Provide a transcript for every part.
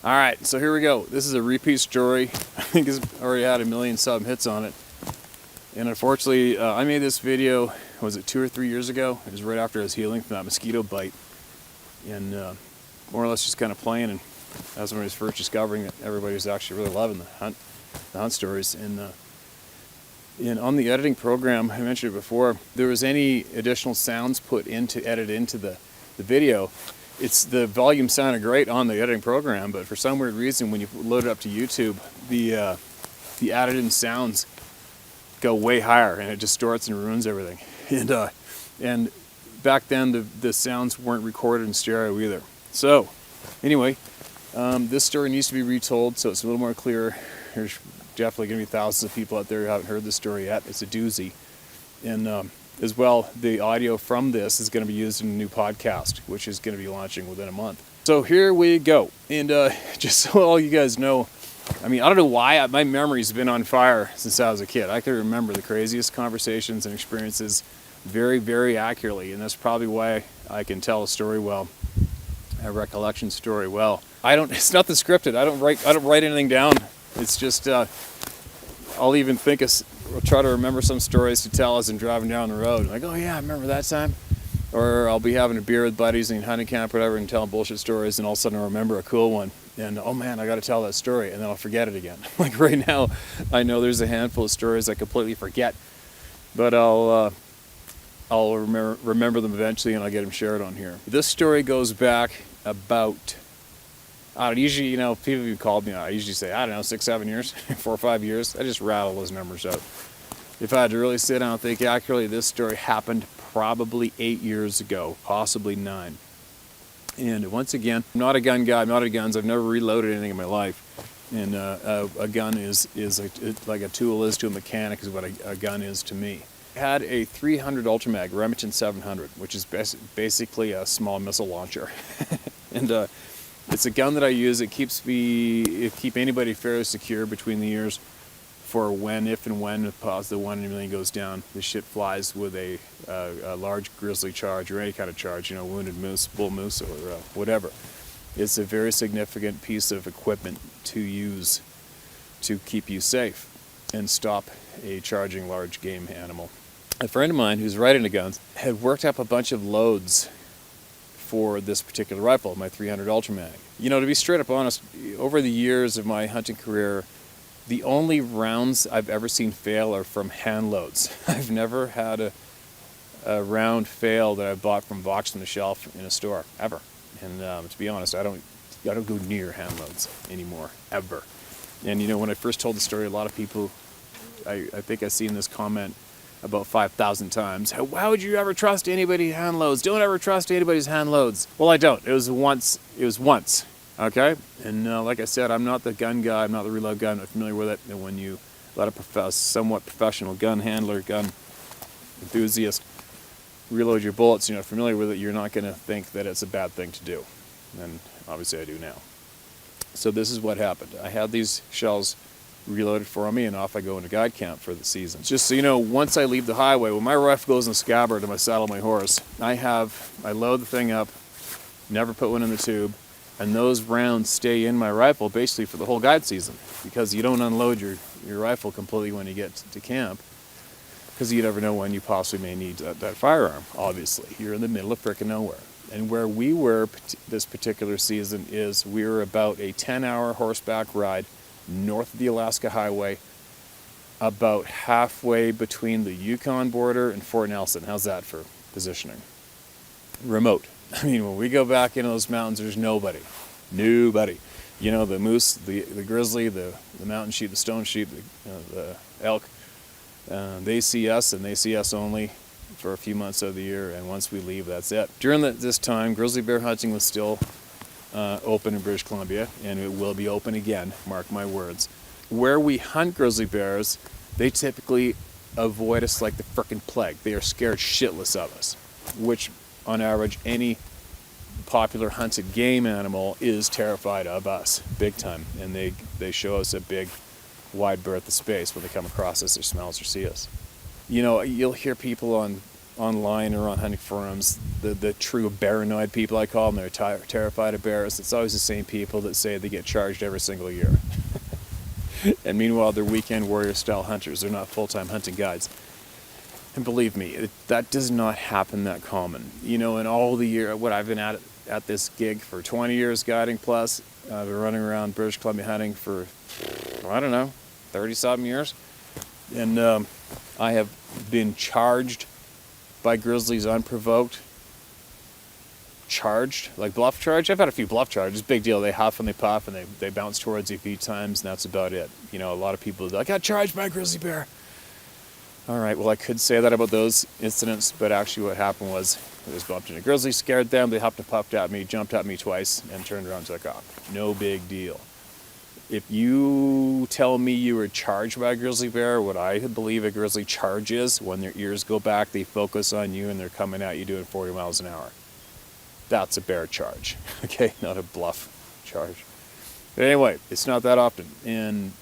All right, so here we go. This is a repeat story. I think it's already had 1 million sub hits on it. And unfortunately, I made this video, was it 2 or 3 years ago? It was right after I was healing from that mosquito bite. And more or less just kind of playing, and that's when I was first discovering that everybody was actually really loving the hunt stories. And on the editing program, I mentioned it before, if there was any additional sounds edited into the video, the volume sounded great on the editing program, but for some weird reason, when you load it up to YouTube, the added in sounds go way higher, and it distorts and ruins everything. And back then, the sounds weren't recorded in stereo either. So anyway, this story needs to be retold so it's a little more clear. There's definitely going to be thousands of people out there who haven't heard this story yet. It's a doozy. And as well, the audio from this is going to be used in a new podcast, which is going to be launching within a month. So here we go. And just so all you guys know, I mean, I don't know why my memory's been on fire since I was a kid. I can remember the craziest conversations and experiences very, very accurately, and that's probably why I can tell a story well, a recollection story well. It's nothing scripted. I don't write anything down. It's just I'll even try to remember some stories to tell as I'm driving down the road. Like, oh yeah, I remember that time. Or I'll be having a beer with buddies in hunting camp or whatever and telling bullshit stories, and all of a sudden I'll remember a cool one. And oh man, I got to tell that story, and then I'll forget it again. Like right now, I know there's a handful of stories I completely forget, but I'll remember them eventually, and I'll get them shared on here. This story goes back about, usually, people who called me, I usually say, 6, 7 years, 4 or 5 years. I just rattle those numbers out. If I had to really sit down and think accurately, this story happened probably 8 years ago, possibly 9. And once again, I'm not a gun guy, I'm not into guns, I've never reloaded anything in my life. And a gun is like a tool is to a mechanic is what a gun is to me. I had a 300 Ultramag Remington 700, which is basically a small missile launcher. And it's a gun that I use. It keep anybody fairly secure between the ears for if and when the 1 in a million goes down. This shit flies with a large grizzly charge or any kind of charge, wounded moose, bull moose, or whatever. It's a very significant piece of equipment to use to keep you safe and stop a charging large game animal. A friend of mine who's right into guns had worked up a bunch of loads for this particular rifle, my 300 Ultramag. To be straight up honest, over the years of my hunting career, the only rounds I've ever seen fail are from hand loads. I've never had a round fail that I bought from boxed on the shelf in a store, ever. And to be honest, I don't go near hand loads anymore, ever. And when I first told the story, a lot of people, I think I've seen this comment about 5,000 times. How would you ever trust anybody's hand loads? Don't ever trust anybody's hand loads. Well, I don't. It was once. Okay? And like I said, I'm not the gun guy. I'm not the reload guy. I'm not familiar with it. And when you let a somewhat professional gun handler, gun enthusiast reload your bullets, you're not familiar with it, you're not going to think that it's a bad thing to do. And obviously I do now. So this is what happened. I had these shells reloaded for me, and off I go into guide camp for the season. Just so you know, once I leave the highway, when my rifle goes in the scabbard and I saddle my horse, I load the thing up, never put one in the tube, and those rounds stay in my rifle basically for the whole guide season, because you don't unload your rifle completely when you get to camp, because you never know when you possibly may need that firearm. Obviously, you're in the middle of frickin' nowhere. And where we were this particular season is we were about a 10-hour horseback ride north of the Alaska Highway, about halfway between the Yukon border and Fort Nelson. How's that for positioning? Remote. I mean, when we go back into those mountains, there's nobody. The moose, the grizzly, the mountain sheep, the stone sheep, the elk, they see us, and they see us only for a few months of the year, and once we leave, that's it. During this time, grizzly bear hunting was still open in British Columbia, and it will be open again, mark my words. Where we hunt grizzly bears, they typically avoid us like the frickin' plague. They are scared shitless of us, which on average any popular hunted game animal is terrified of us, big time. And they show us a big wide berth of space when they come across us or smell us or see us. You'll hear people on online or on hunting forums, the true paranoid people, I call them, they're terrified of bears. It's always the same people that say they get charged every single year. And meanwhile, they're weekend warrior style hunters. They're not full-time hunting guides. And believe me, that does not happen that common. You know, in all the year, what I've been at this gig for 20 years guiding plus, I've been running around British Columbia hunting for, I don't know, 30-something years. And I have been charged by grizzlies unprovoked. Charged, like bluff charge. I've had a few bluff charges, big deal. They huff and they puff and they bounce towards you a few times, and that's about it. You know, a lot of people, I got charged by a grizzly bear. All right, well, I could say that about those incidents, but actually what happened was I was bumped into a grizzly, scared them, they huffed and puffed at me, jumped at me twice, and turned around and took off. No big deal. If you tell me you were charged by a grizzly bear, what I believe a grizzly charge is, when their ears go back, they focus on you, and they're coming at you doing 40 miles an hour. That's a bear charge, okay? Not a bluff charge. But anyway, it's not that often. And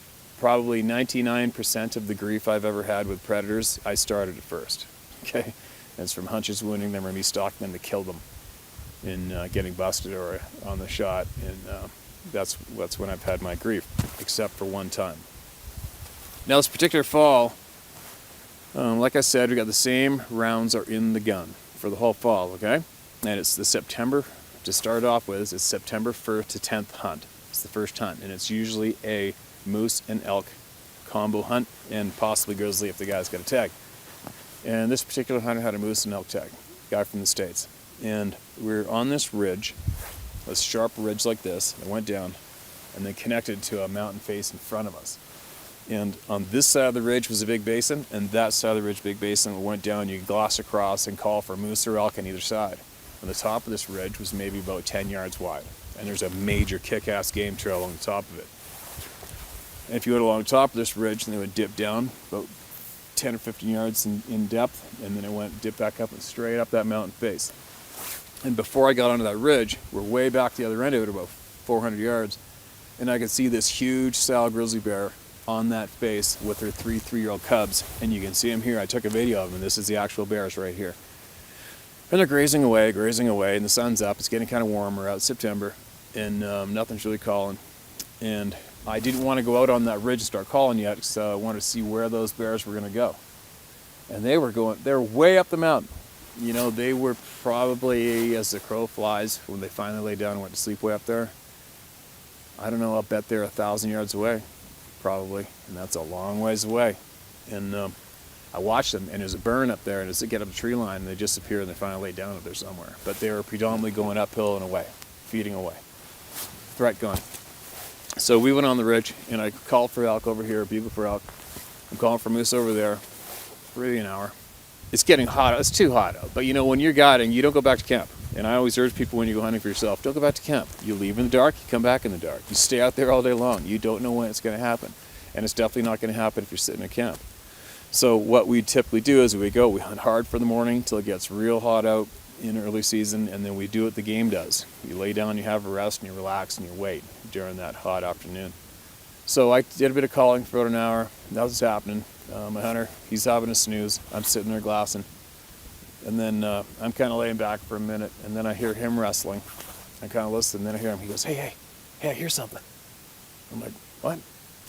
probably 99% of the grief I've ever had with predators, I started it first, okay? And it's from hunters wounding them or me stalking them to kill them in getting busted or on the shot. And that's when I've had my grief, except for one time. Now this particular fall, like I said, we got the same rounds are in the gun for the whole fall, okay? And it's the September, to start off with, it's September 1st to 10th hunt. It's the first hunt, and it's usually a moose and elk combo hunt, and possibly grizzly if the guy's got a tag. And this particular hunter had a moose and elk tag, guy from the States. And we're on this ridge, a sharp ridge like this, that went down, and then connected to a mountain face in front of us. And on this side of the ridge was a big basin, and that side of the ridge, big basin, went down, you could gloss across and call for moose or elk on either side. And the top of this ridge was maybe about 10 yards wide. And there's a major kick-ass game trail along the top of it. And if you went along the top of this ridge, then it would dip down about 10 or 15 yards in depth, and then it went dip back up and straight up that mountain face. And before I got onto that ridge, we're way back the other end of it, about 400 yards, and I could see this huge sow grizzly bear on that face with her three-year-old cubs. And you can see them here. I took a video of them, and this is the actual bears right here. And they're grazing away, and the sun's up. It's getting kind of warmer out, September, and nothing's really calling. And I didn't want to go out on that ridge and start calling yet, so I wanted to see where those bears were going to go. And they were way up the mountain. You know, they were probably, as the crow flies, when they finally lay down and went to sleep way up there, I don't know, I'll bet they're 1,000 yards away, probably, and that's a long ways away. And I watched them, and there's a burn up there, and as they get up the tree line, they disappear, and they finally lay down up there somewhere. But they were predominantly going uphill and away, feeding away. Threat gone. So we went on the ridge, and I called for elk over here, bugle for elk. I'm calling for moose over there for maybe an hour. It's getting hot. It's too hot out. But you know, when you're guiding, you don't go back to camp. And I always urge people when you go hunting for yourself, don't go back to camp. You leave in the dark, you come back in the dark. You stay out there all day long. You don't know when it's going to happen. And it's definitely not going to happen if you're sitting in camp. So what we typically do is we hunt hard for the morning till it gets real hot out in early season, and then we do what the game does. You lay down, you have a rest, and you relax, and you wait during that hot afternoon. So I did a bit of calling for about an hour. That was happening. My hunter, he's having a snooze. I'm sitting there glassing. And then I'm kind of laying back for a minute, and then I hear him wrestling. I kind of listen, and then I hear him. He goes, hey, I hear something. I'm like, what?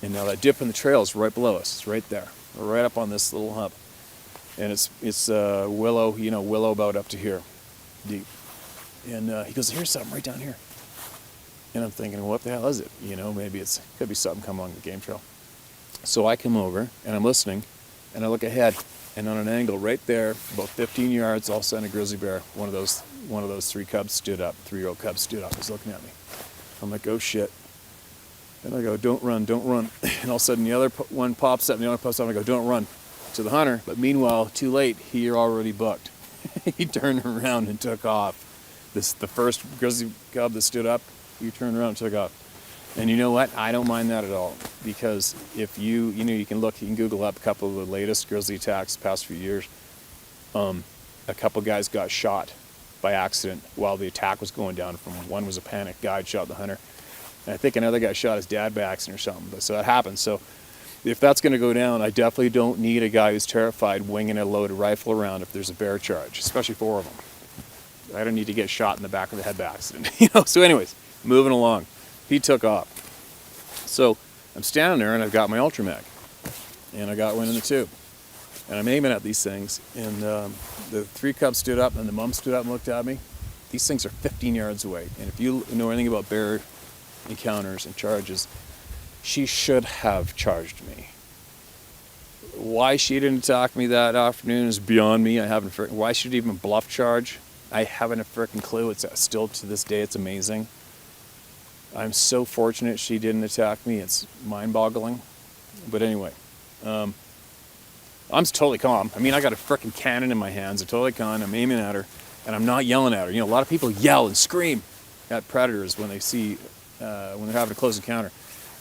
And now that dip in the trail is right below us. It's right there. We're right up on this little hump. And it's willow, willow about up to here, deep. And he goes, here's something right down here. And I'm thinking, what the hell is it? You know, maybe could be something coming along the game trail. So I come over, and I'm listening, and I look ahead, and on an angle right there, about 15 yards, all of a sudden a grizzly bear, one of those three cubs stood up, 3-year-old cubs stood up, was looking at me. I'm like, oh shit. And I go, don't run. And all of a sudden the other one pops up, and the other pops up, and I go, don't run to the hunter. But meanwhile, too late, he already bucked. He turned around and took off. The first grizzly cub that stood up, he turned around and took off. And you know what? I don't mind that at all, because if you can Google up a couple of the latest grizzly attacks the past few years. A couple guys got shot by accident while the attack was going down. One was a panic guy, shot the hunter. And I think another guy shot his dad by accident or something. So that happens. So if that's going to go down, I definitely don't need a guy who's terrified winging a loaded rifle around if there's a bear charge, especially 4 of them. I don't need to get shot in the back of the head by accident. So anyways, moving along. He took off. So I'm standing there and I've got my Ultramag. And I got one in the tube. And I'm aiming at these things. And the 3 cubs stood up and the mom stood up and looked at me. These things are 15 yards away. And if you know anything about bear encounters and charges, she should have charged me. Why she didn't attack me that afternoon is beyond me. I haven't. Why she didn't even bluff charge, I haven't a freaking clue. It's still to this day, it's amazing. I'm so fortunate she didn't attack me. It's mind-boggling. But anyway, I'm totally calm. I mean, I got a freaking cannon in my hands. I'm totally calm. I'm aiming at her, and I'm not yelling at her. You know, a lot of people yell and scream at predators when they see when they're having a close encounter.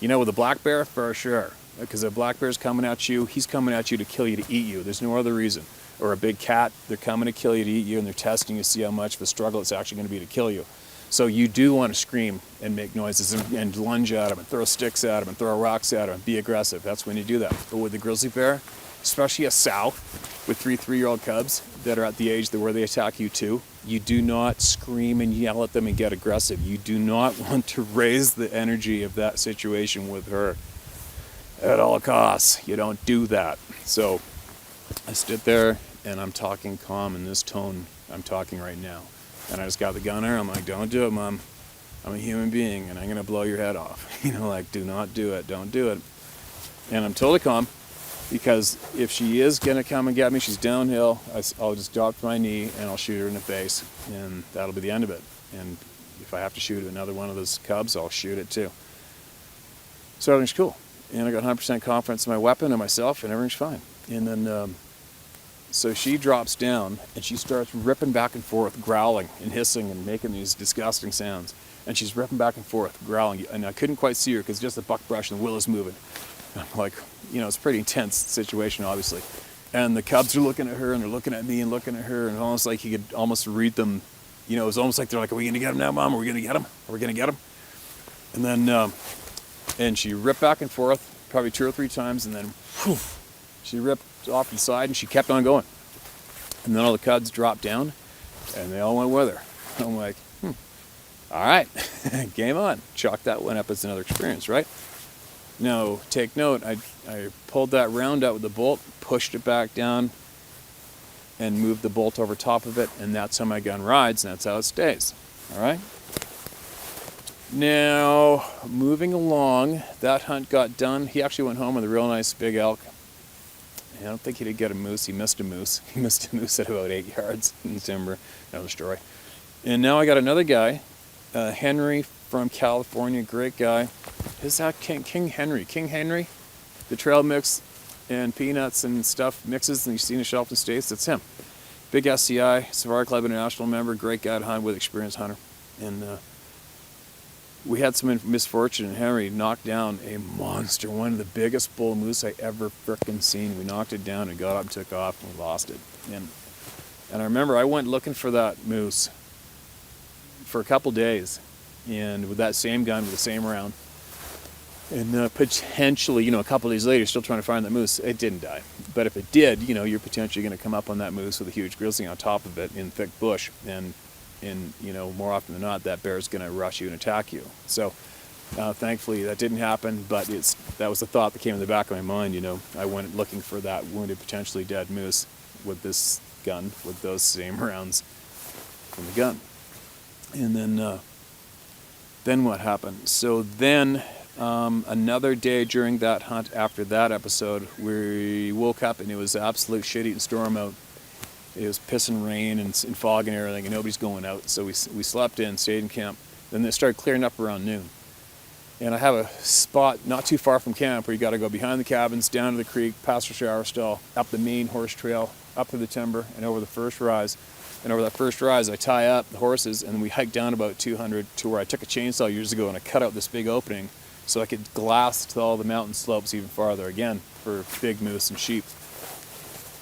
You know, with a black bear, for sure. Because a black bear's coming at you, he's coming at you to kill you, to eat you. There's no other reason. Or a big cat, they're coming to kill you, to eat you, and they're testing you to see how much of a struggle it's actually going to be to kill you. So you do want to scream and make noises and lunge at them and throw sticks at them and throw rocks at them and be aggressive. That's when you do that. But with the grizzly bear, especially a sow with 3-year-old cubs that are at the age where they attack you too, you do not scream and yell at them and get aggressive. You do not want to raise the energy of that situation with her at all costs. You don't do that. So I stood there and I'm talking calm in this tone I'm talking right now. And I just got the gunner. I'm like, don't do it, Mom. I'm a human being and I'm going to blow your head off. You know, like, do not do it. Don't do it. And I'm totally calm. Because if she is going to come and get me, she's downhill, I'll just drop to my knee and I'll shoot her in the face. And that'll be the end of it. And if I have to shoot another one of those cubs, I'll shoot it too. So everything's cool. And I got 100% confidence in my weapon and myself, and everything's fine. And then, so she drops down and she starts ripping back and forth, growling and hissing and making these disgusting sounds. And she's ripping back and forth, growling. And I couldn't quite see her because just the buckbrush and the willows moving. I'm like, you know, it's a pretty intense situation, obviously. And the cubs are looking at her, and they're looking at me and looking at her, and it's almost like he could almost read them. You know, it was almost like they're like, are we going to get him now, Mom? Are we going to get him? Are we going to get him? And then, and she ripped back and forth, probably 2 or 3 times, and then whew, she ripped off to the side, and she kept on going. And then all the cubs dropped down, and they all went with her. I'm like, all right, game on. Chalk that one up as another experience, right? Now, take note, I pulled that round out with the bolt, pushed it back down, and moved the bolt over top of it, and that's how my gun rides, and that's how it stays. All right? Now, moving along, that hunt got done. He actually went home with a real nice big elk. I don't think he did get a moose. He missed a moose. He missed a moose at about 8 yards in the timber. Another story. And now I got another guy, Henry from California, great guy. Is that King Henry? King Henry? The trail mix and peanuts and stuff mixes and you see in the Shelton States, that's him. Big SCI, Safari Club International member, great guy to hunt with, experienced hunter. And we had some misfortune and Henry knocked down a monster, one of the biggest bull moose I ever frickin' seen. We knocked it down and got up and took off and we lost it. And I remember I went looking for that moose for a couple days. And with that same gun, with the same round, and potentially, you know, a couple of days later, still trying to find that moose. It didn't die, but if it did, you know, you're potentially going to come up on that moose with a huge grizzly on top of it in thick bush, and you know, more often than not, that bear is going to rush you and attack you. So, thankfully, that didn't happen, but that was the thought that came in the back of my mind. You know, I went looking for that wounded, potentially dead moose with this gun, with those same rounds from the gun, and then what happened? So then, another day during that hunt after that episode, we woke up and it was absolute shit-eating storm out. It was pissing rain and fog and everything, and nobody's going out. So we slept in, stayed in camp. Then it started clearing up around noon. And I have a spot not too far from camp where you got to go behind the cabins, down to the creek, past the shower stall, up the main horse trail, up to the timber, and over the first rise. And over that first rise, I tie up the horses, and we hiked down about 200 to where I took a chainsaw years ago and I cut out this big opening so I could glass to all the mountain slopes even farther, again, for big moose and sheep,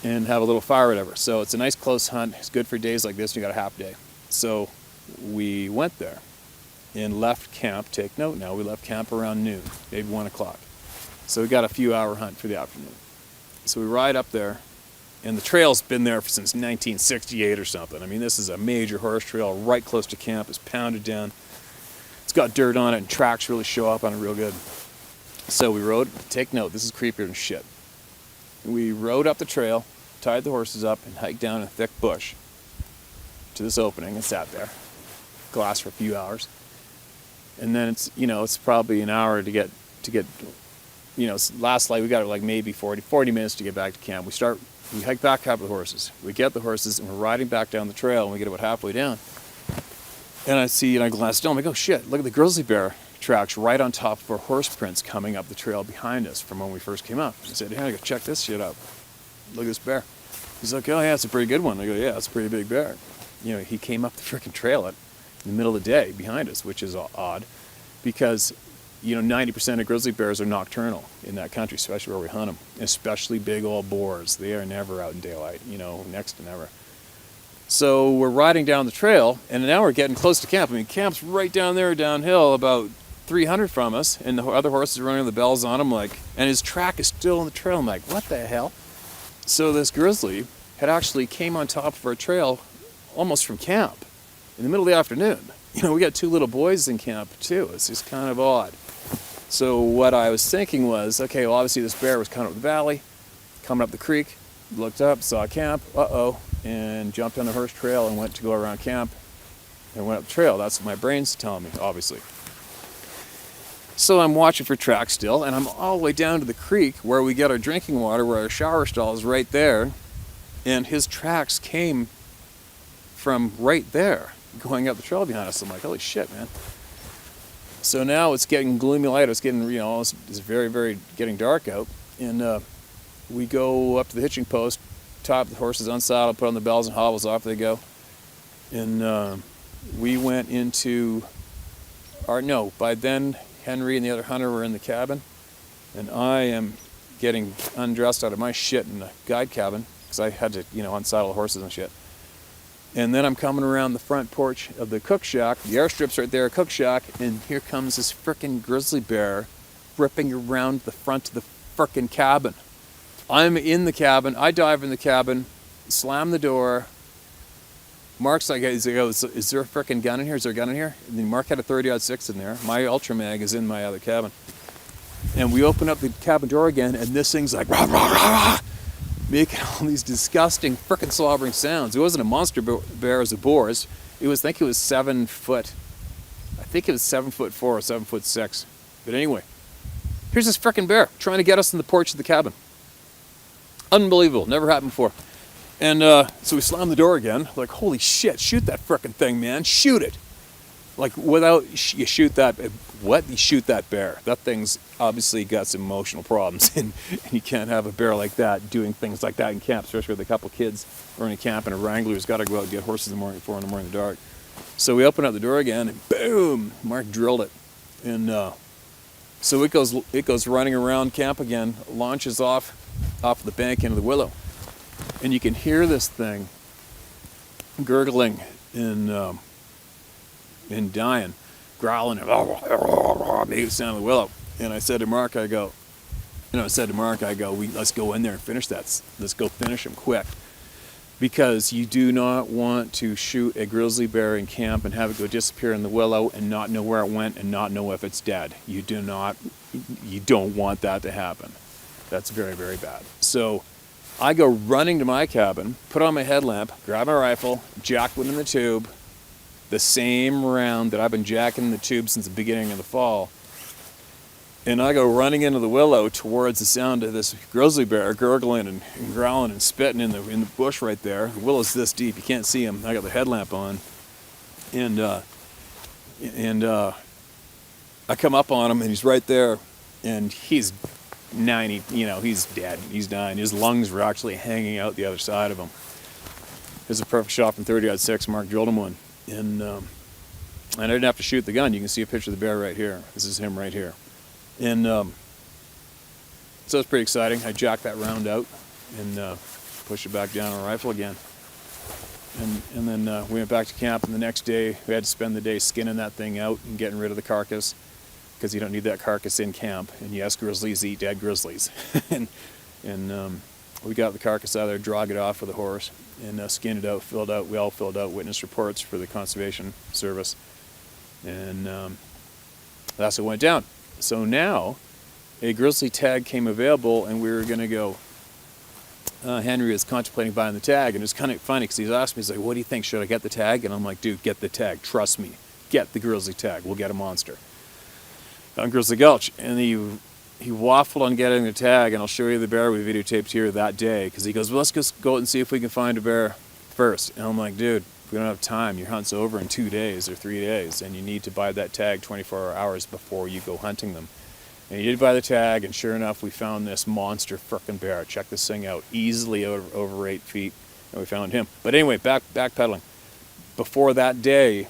and have a little fire or whatever. So it's a nice close hunt. It's good for days like this. You got a half day. So we went there and left camp. Take note now, we left camp around noon, maybe 1 o'clock. So we got a few hour hunt for the afternoon. So we ride up there, and the trail's been there since 1968 or something. I mean, this is a major horse trail right close to camp. It's pounded down. It's got dirt on it, and tracks really show up on it real good. So we rode, take note, this is creepier than shit. We rode up the trail, tied the horses up, and hiked down a thick bush to this opening and sat there. Glass for a few hours. And then it's, it's probably an hour to get, last light, we got like maybe 40 minutes to get back to camp. We hike back up with the horses. We get the horses, and we're riding back down the trail, and we get about halfway down. And I glance down, I'm like, oh shit, look at the grizzly bear tracks right on top of our horse prints coming up the trail behind us from when we first came up. I said, hey, I go check this shit out. Look at this bear. He's like, oh yeah, it's a pretty good one. I go, yeah, it's a pretty big bear. He came up the freaking trail in the middle of the day behind us, which is odd because 90% of grizzly bears are nocturnal in that country, especially where we hunt them, especially big old boars. They are never out in daylight, next to never. So we're riding down the trail, and now we're getting close to camp. I mean, camp's right down there downhill, about 300 from us, and the other horses are running the bells on him, and his track is still on the trail. I'm like, what the hell? So this grizzly had actually came on top of our trail almost from camp in the middle of the afternoon. We got two little boys in camp too. It's just kind of odd. So what I was thinking was, okay, well, obviously this bear was coming up the valley, coming up the creek, looked up, saw camp, and jumped on the horse trail and went to go around camp and went up the trail. That's what my brain's telling me, obviously. So I'm watching for tracks still, and I'm all the way down to the creek where we get our drinking water, where our shower stall is right there, and his tracks came from right there, going up the trail behind us. I'm like, holy shit, man. So now it's getting gloomy light. It's getting, it's very, very getting dark out, and we go up to the hitching post, top the horses unsaddle, put on the bells and hobbles, off they go. And we went into by then Henry and the other hunter were in the cabin, and I am getting undressed out of my shit in the guide cabin because I had to, unsaddle the horses and shit. And then I'm coming around the front porch of the cook shack, the airstrip's right there, cook shack, and here comes this frickin' grizzly bear ripping around the front of the frickin' cabin. I'm in the cabin, I dive in the cabin, slam the door. Mark's like, is there a frickin' gun in here? Is there a gun in here? And then Mark had a 30-06 in there. My Ultra Mag is in my other cabin. And we open up the cabin door again, and this thing's like, rah, rah, rah, rah, making all these disgusting frickin' slobbering sounds. It wasn't a monster bear, it was a boar. It was 7 foot. I think it was 7'4" or 7'6". But anyway, here's this frickin' bear trying to get us in the porch of the cabin. Unbelievable, never happened before. And so we slam the door again, like, holy shit, shoot that frickin' thing, man, shoot it. Like, you shoot that bear. That thing's obviously got some emotional problems, and you can't have a bear like that doing things like that in camp, especially with a couple kids running camp and a wrangler who's got to go out and get horses in the morning, 4 in the morning in the dark. So we open up the door again, and boom, Mark drilled it. And so it goes running around camp again, launches off the bank into the willow. And you can hear this thing gurgling and dying, growling, making the sound of the willow. And I said to Mark, I go, let's go in there and finish that. Let's go finish him quick. Because you do not want to shoot a grizzly bear in camp and have it go disappear in the willow and not know where it went and not know if it's dead. You don't want that to happen. That's very, very bad. So I go running to my cabin, put on my headlamp, grab my rifle, jack one in the tube, the same round that I've been jacking in the tube since the beginning of the fall. And I go running into the willow towards the sound of this grizzly bear gurgling and growling and spitting in the bush right there. The willow's this deep, you can't see him. I got the headlamp on. And I come up on him, and he's right there, and he's 90, he's dead, he's dying. His lungs were actually hanging out the other side of him. There's a perfect shot from 30-06, Mark drilled him one. And I didn't have to shoot the gun. You can see a picture of the bear right here. This is him right here. And so it's pretty exciting. I jacked that round out and pushed it back down on a rifle again. And then we went back to camp, and the next day we had to spend the day skinning that thing out and getting rid of the carcass. because you don't need that carcass in camp. And yes, grizzlies eat dead grizzlies. and we got the carcass out of there, drug it off with a horse, and skinned it out, filled out. We all filled out witness reports for the Conservation Service. And that's what went down. So now a grizzly tag came available, and we were going to go. Henry was contemplating buying the tag, and it was kind of funny because he asked me, he's like, what do you think, should I get the tag? And I'm like, dude, get the tag, trust me, get the grizzly tag, we'll get a monster on Grizzly Gulch. And he waffled on getting the tag, and I'll show you the bear we videotaped here that day, because he goes, well, let's just go out and see if we can find a bear first. And I'm like, dude, we don't have time, your hunt's over in 2 days or 3 days, and you need to buy that tag 24 hours before you go hunting them. And he did buy the tag, and sure enough, we found this monster frickin' bear. Check this thing out, easily over 8 feet, and we found him. But anyway, backpedaling. Before that day,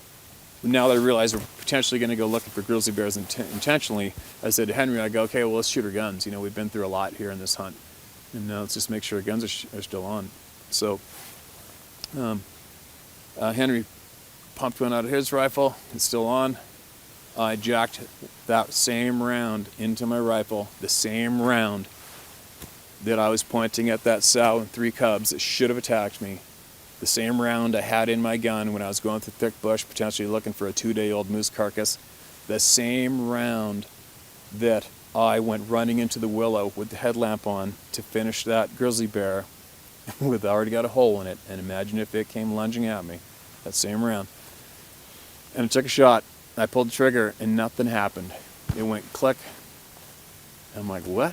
now that I realize we're potentially going to go looking for grizzly bears intentionally, I said to Henry, I go, okay, well, let's shoot our guns. You know, we've been through a lot here in this hunt, and now let's just make sure our guns are still on. So Henry pumped one out of his rifle. It's still on. I jacked that same round into my rifle, the same round that I was pointing at that sow and 3 cubs that should have attacked me, the same round I had in my gun when I was going through thick bush, potentially looking for a 2-day-old moose carcass, the same round that I went running into the willow with the headlamp on to finish that grizzly bear with already got a hole in it, and imagine if it came lunging at me, that same round. And I took a shot. I pulled the trigger and nothing happened. It went click. I'm like, what?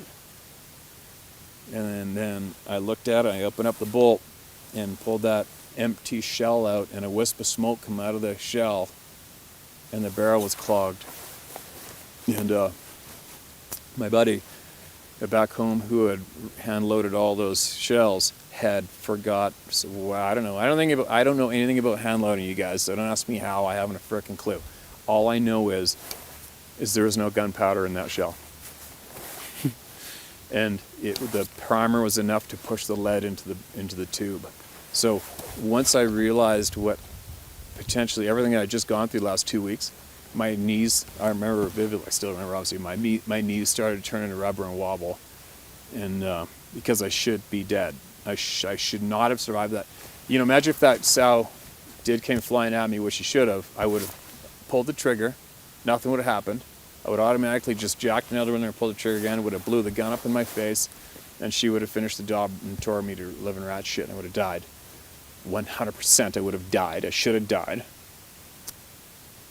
And then I looked at it, I opened up the bolt and pulled that empty shell out, and a wisp of smoke come out of the shell, and the barrel was clogged. And my buddy back home, who had hand loaded all those shells, had forgot. So, well, I don't know. I don't know anything about hand loading, you guys. So don't ask me how. I haven't a frickin' clue. All I know is there was no gunpowder in that shell. And the primer was enough to push the lead into the tube. So once I realized what potentially everything I had just gone through the last 2 weeks, my knees, I remember vividly, I still remember obviously, my knees started to turn into rubber and wobble. And because I should be dead. I should not have survived that. You know, imagine if that sow came flying at me, which he should have, I would have pulled the trigger, nothing would have happened. I would automatically just jacked another one there and pulled the trigger again, would have blew the gun up in my face, and she would have finished the job and tore me to living rat shit, and I would have died. 100% I would have died. I should have died.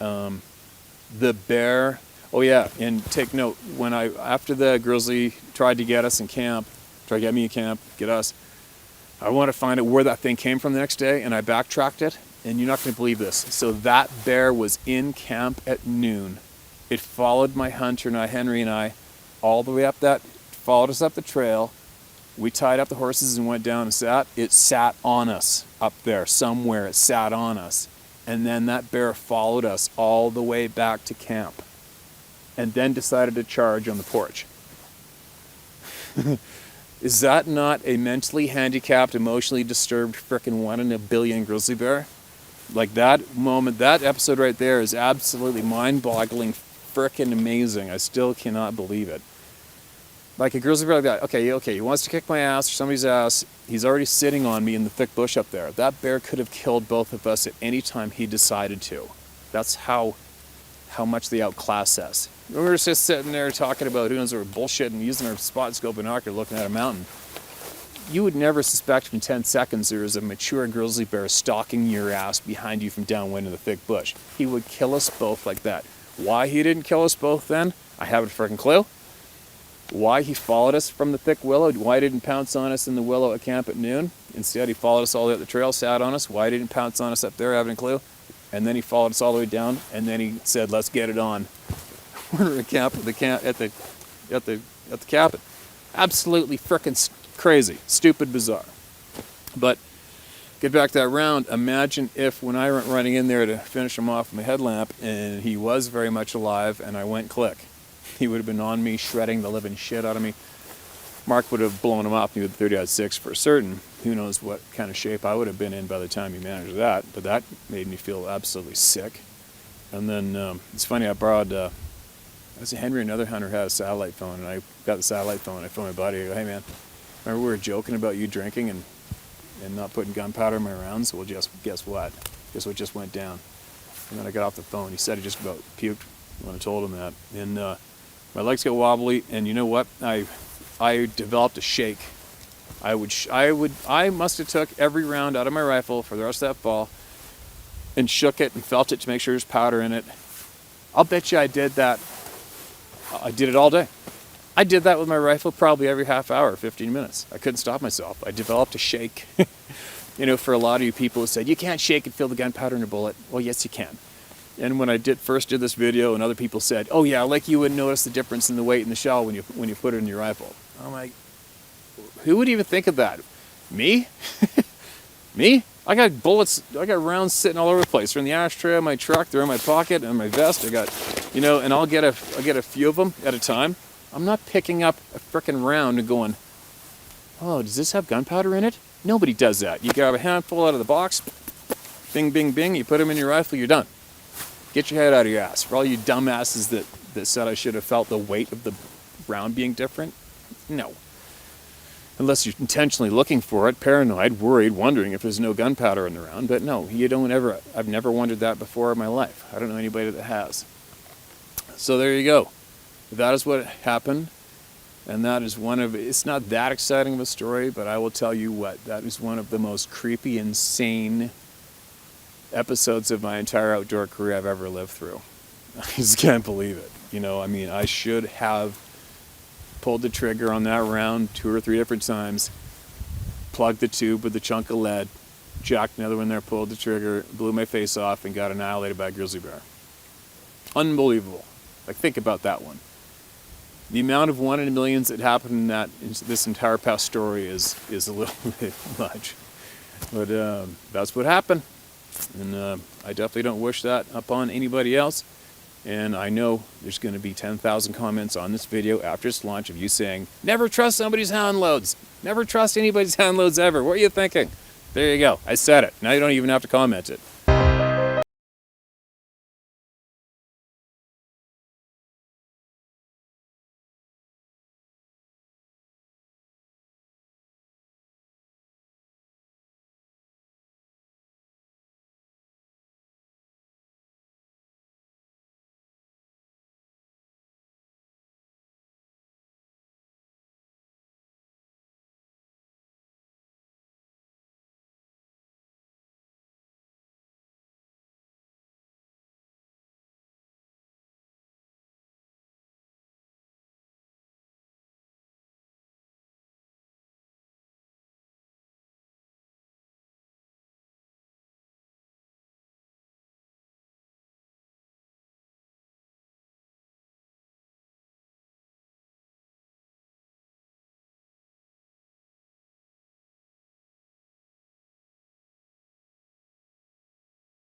The bear, oh yeah, and take note, after the grizzly tried to get us in camp, tried to get me in camp, get us, I want to find out where that thing came from the next day, and I backtracked it. And you're not going to believe this. So that bear was in camp at noon. It followed my hunter and Henry and I, all the way up followed us up the trail. We tied up the horses and went down and sat. It sat on us up there somewhere. It sat on us. And then that bear followed us all the way back to camp. And then decided to charge on the porch. Is that not a mentally handicapped, emotionally disturbed frickin' 1 in a billion grizzly bear? Like that moment, that episode right there is absolutely mind-boggling, frickin' amazing. I still cannot believe it. Like a grizzly bear like that. Okay, he wants to kick my ass or somebody's ass. He's already sitting on me in the thick bush up there. That bear could have killed both of us at any time he decided to. That's how much they outclass us. We were just sitting there talking about who knows, we were bullshitting, using our spot scope binocular, looking at a mountain. You would never suspect in 10 seconds there is a mature grizzly bear stalking your ass behind you from downwind in the thick bush. He would kill us both like that. Why he didn't kill us both then, I haven't a freaking clue. Why he followed us from the thick willow, why he didn't pounce on us in the willow at camp at noon. Instead, he followed us all the way up the trail, sat on us. Why he didn't pounce on us up there, I haven't a clue. And then he followed us all the way down, and then he said, let's get it on. We're at the cabin. Absolutely frickin' crazy, stupid, bizarre. But get back to that round. Imagine if when I went running in there to finish him off with my headlamp, and he was very much alive, and I went click, he would have been on me, shredding the living shit out of me. Mark would have blown him off me with a 30-06 for certain. Who knows what kind of shape I would have been in by the time he managed that. But that made me feel absolutely sick. And then it's funny, I borrowed I was Henry, another hunter, had a satellite phone, and I got the satellite phone. I phoned my buddy. I go, hey man, remember we were joking about you drinking and not putting gunpowder in my rounds? Well, just guess what? Guess what just went down? And then I got off the phone. He said he just about puked when I told him that. And my legs got wobbly, and you know what? I developed a shake. I must have took every round out of my rifle for the rest of that fall and shook it and felt it to make sure there's powder in it. I'll bet you I did that. I did it all day. I did that with my rifle probably every half hour, 15 minutes. I couldn't stop myself. I developed a shake. You know, for a lot of you people who said, you can't shake and feel the gunpowder in a bullet. Well, yes, you can. And when I first did this video, and other people said, oh yeah, like you wouldn't notice the difference in the weight in the shell when you put it in your rifle. I'm like, who would even think of that? Me? Me? I got bullets, I got rounds sitting all over the place. They're in the ashtray of my truck, they're in my pocket, and my vest. I got, you know, and I'll get a few of them at a time. I'm not picking up a frickin' round and going, oh, does this have gunpowder in it? Nobody does that. You grab a handful out of the box, bing, bing, bing, you put them in your rifle, you're done. Get your head out of your ass. For all you dumbasses that said I should have felt the weight of the round being different, no. Unless you're intentionally looking for it, paranoid, worried, wondering if there's no gunpowder in the round. But no, you don't ever, I've never wondered that before in my life. I don't know anybody that has. So there you go. That is what happened. And that is one of, it's not that exciting of a story, but I will tell you what, that is one of the most creepy, insane episodes of my entire outdoor career I've ever lived through. I just can't believe it. You know, I mean, I should have pulled the trigger on that round 2 or 3 different times, plugged the tube with a chunk of lead, jacked another one there, pulled the trigger, blew my face off, and got annihilated by a grizzly bear. Unbelievable. Like, think about that one. The amount of 1 in a millions that happened in this entire past story is a little bit much. But that's what happened. And I definitely don't wish that upon anybody else. And I know there's going to be 10,000 comments on this video after its launch of you saying, never trust somebody's hound loads. Never trust anybody's hound loads ever. What are you thinking? There you go. I said it. Now you don't even have to comment it.